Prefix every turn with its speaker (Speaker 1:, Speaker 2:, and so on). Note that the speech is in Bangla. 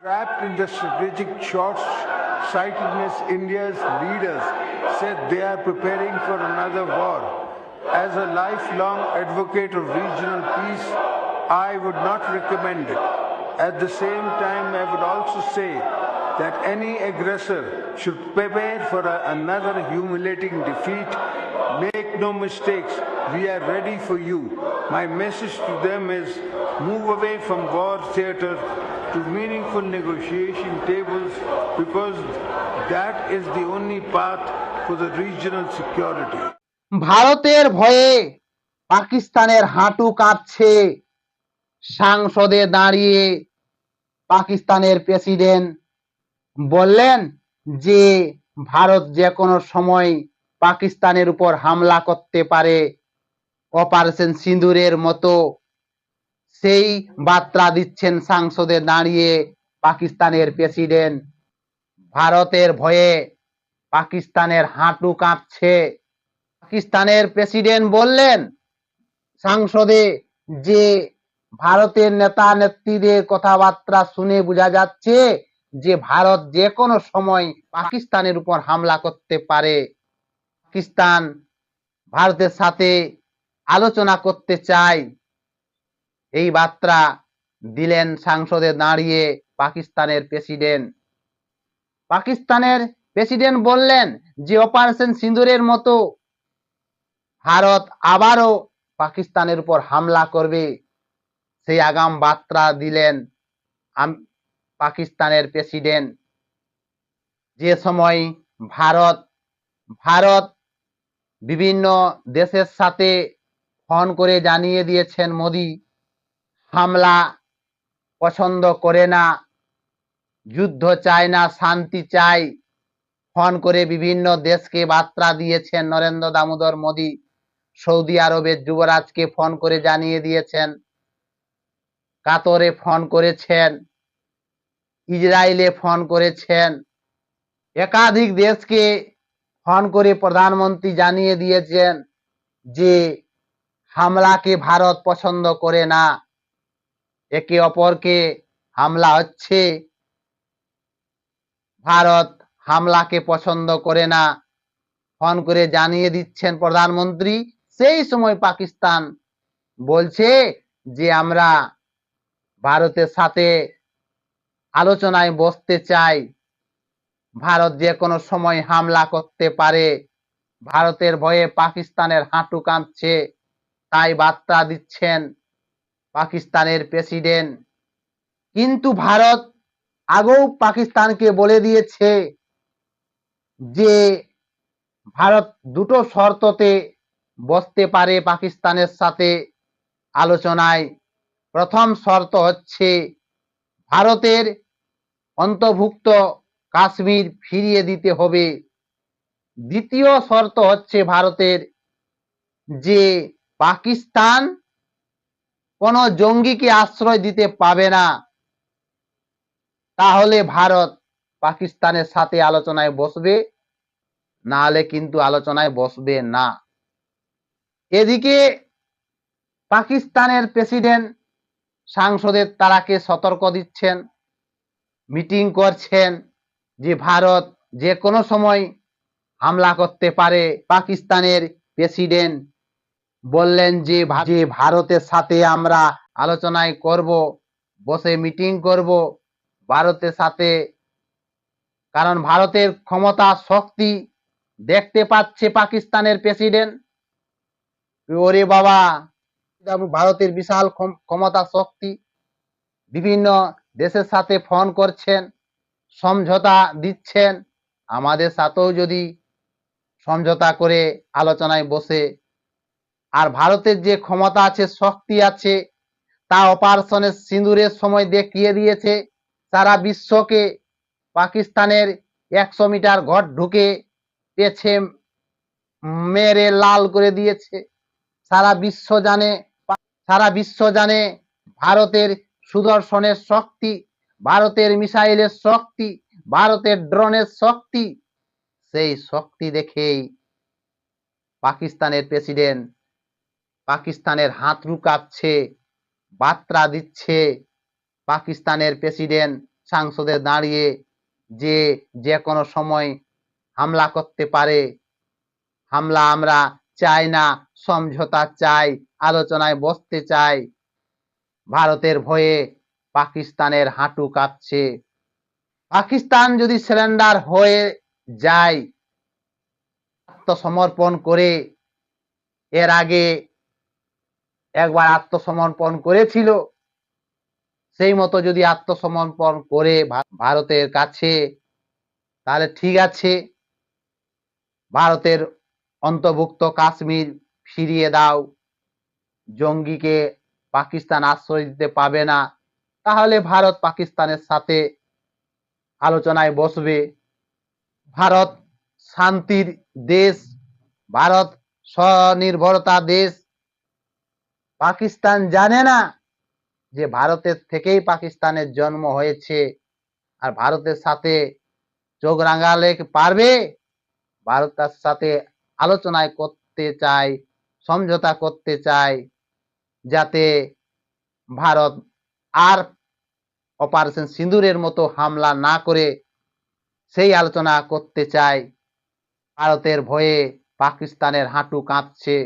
Speaker 1: Wrapped in the strategic short-sightedness, India's leaders said they are preparing for another war. As a lifelong advocate of regional peace, I would not recommend it. At the same time, I would also say that any aggressor should prepare for another humiliating defeat. Make no mistakes, we are ready for you. My message to them is move away from war theatre to meaningful negotiation tables because that is the only path for the regional security.
Speaker 2: ভারতের ভয়ে পাকিস্তানের হাঁটু কাঁপছে। সংসদে দাঁড়িয়ে পাকিস্তানের প্রেসিডেন্ট বললেন যে ভারত যে কোনো সময় পাকিস্তানের উপর হামলা করতে পারে, অপারেশন সিঁদুরের মতো। সেই বার্তা দিচ্ছেন সংসদে দাঁড়িয়ে পাকিস্তানের প্রেসিডেন্ট। ভারতের ভয়ে পাকিস্তানের হাঁটু কাঁপছে। পাকিস্তানের প্রেসিডেন্ট বললেন সংসদে যে ভারতের নেতা নেত্রীদের কথাবার্তা শুনে বোঝা যাচ্ছে যে ভারত যে কোনো সময় পাকিস্তানের উপর হামলা করতে পারে। পাকিস্তান ভারতের সাথে আলোচনা করতে চায়, এই বার্তা দিলেন সংসদে দাঁড়িয়ে পাকিস্তানের প্রেসিডেন্ট। পাকিস্তানের প্রেসিডেন্ট বললেন যে অপারেশন সিঁদুরের মতো ভারত আবারও পাকিস্তানের উপর হামলা করবে, সেই আগাম বার্তা দিলেন পাকিস্তানের প্রেসিডেন্ট। যে সময় ভারত বিভিন্ন দেশের সাথে ফোন করে জানিয়ে দিয়েছেন মোদি হামলা পছন্দ করে না, যুদ্ধ চায় না, শান্তি চাই। ফোন করে বিভিন্ন দেশকে বার্তা দিয়েছেন নরেন্দ্র দামোদর মোদি। সৌদি আরবের যুবরাজকে ফোন করে জানিয়ে দিয়েছেন, কাতারে ফোন করেছেন, ইসরায়েলে ফোন করেছেন, একাধিক দেশকে ফোন করে প্রধানমন্ত্রী জানিয়ে দিয়েছেন যে হামলাকে ভারত পছন্দ করে না, একে অপরকে হামলা হচ্ছে, ভারত হামলাকে পছন্দ করে না, ফোন করে জানিয়ে দিচ্ছেন প্রধানমন্ত্রী। সেই সময় পাকিস্তান বলছে যে আমরা ভারতের সাথে আলোচনায় বসতে চাই, ভারত যে কোনো সময় হামলা করতে পারে। ভারতের ভয়ে পাকিস্তানের হাঁটু কাঁপছে, তাই বার্তা দিচ্ছেন পাকিস্তানের প্রেসিডেন্ট। কিন্তু ভারত আগেও পাকিস্তানকে বলে দিয়েছে যে ভারত দুটো শর্ততে বসতে পারে পাকিস্তানের সাথে আলোচনায়। প্রথম শর্ত হচ্ছে ভারতের অন্তর্ভুক্ত কাশ্মীর ফিরিয়ে দিতে হবে। দ্বিতীয় শর্ত হচ্ছে ভারতের যে পাকিস্তান কোনো জঙ্গিকে আশ্রয় দিতে পাবে না, তাহলে ভারত পাকিস্তানের সাথে আলোচনায় বসবে, না হলে কিন্তু আলোচনায় বসবে না। এদিকে পাকিস্তানের প্রেসিডেন্ট সংসদের তারাকে সতর্ক দিচ্ছেন, মিটিং করছেন যে ভারত যে কোনো সময় হামলা করতে পারে। পাকিস্তানের প্রেসিডেন্ট বললেন যে ভারতের সাথে আমরা আলোচনায় করব, বসে মিটিং করব ভারতের সাথে, কারণ ভারতের ক্ষমতা শক্তি দেখতে পাচ্ছে পাকিস্তানের প্রেসিডেন্ট। ওরে বাবা, ভারতের বিশাল ক্ষমতা শক্তি, বিভিন্ন দেশের সাথে ফোন করছেন, সমঝোতা দিচ্ছেন, আমাদের সাথেও যদি সমঝোতা করে আলোচনায় বসে। আর ভারতের যে ক্ষমতা আছে, শক্তি আছে, তা অপারেশনের সিঁদুরের সময় দেখিয়ে দিয়েছে সারা বিশ্বকে। পাকিস্তানের 100 মিটার ঘর ঢুকে পেছে মেরে লাল করে দিয়েছে। সারা বিশ্ব জানে ভারতের সুদর্শনের শক্তি, ভারতের মিসাইলের শক্তি, ভারতের ড্রোনের শক্তি। সেই শক্তি দেখেই পাকিস্তানের প্রেসিডেন্ট পাকিস্তানের হাঁটু কাঁপছে, বার্তা দিচ্ছে পাকিস্তানের প্রেসিডেন্ট সংসদে দাঁড়িয়ে যে কোনো সময় হামলা করতে পারে। হামলা আমরা চাই না, সমঝোতা চাই, আলোচনায় বসতে চাই। ভারতের ভয়ে পাকিস্তানের হাঁটু কাঁপছে। পাকিস্তান যদি সারেন্ডার হয়ে যায়, আত্মসমর্পণ করে, এর আগে একবার আত্মসমর্পণ করেছিল, সেই মতো যদি আত্মসমর্পণ করে ভারতের কাছে, তাহলে ঠিক আছে, ভারতের অন্তর্ভুক্ত কাশ্মীর ফিরিয়ে দাও, জঙ্গিকে পাকিস্তান আশ্রয় দিতে পাবে না, তাহলে ভারত পাকিস্তানের সাথে আলোচনায় বসবে। ভারত শান্তির দেশ, ভারত স্বনির্ভরতা দেশ। পাকিস্তান জানে না যে ভারতের থেকেই পাকিস্তানের জন্ম হয়েছে, আর ভারতের সাথে চোখ রাঙালে পারবে? ভারতের সাথে আলোচনায় করতে চায়, সমঝোতা করতে চায়, যাতে ভারত আর অপারেশন সিঁদুরের মতো হামলা না করে, সেই আলোচনা করতে চায়। ভারতের ভয়ে পাকিস্তানের হাঁটু কাঁপছে।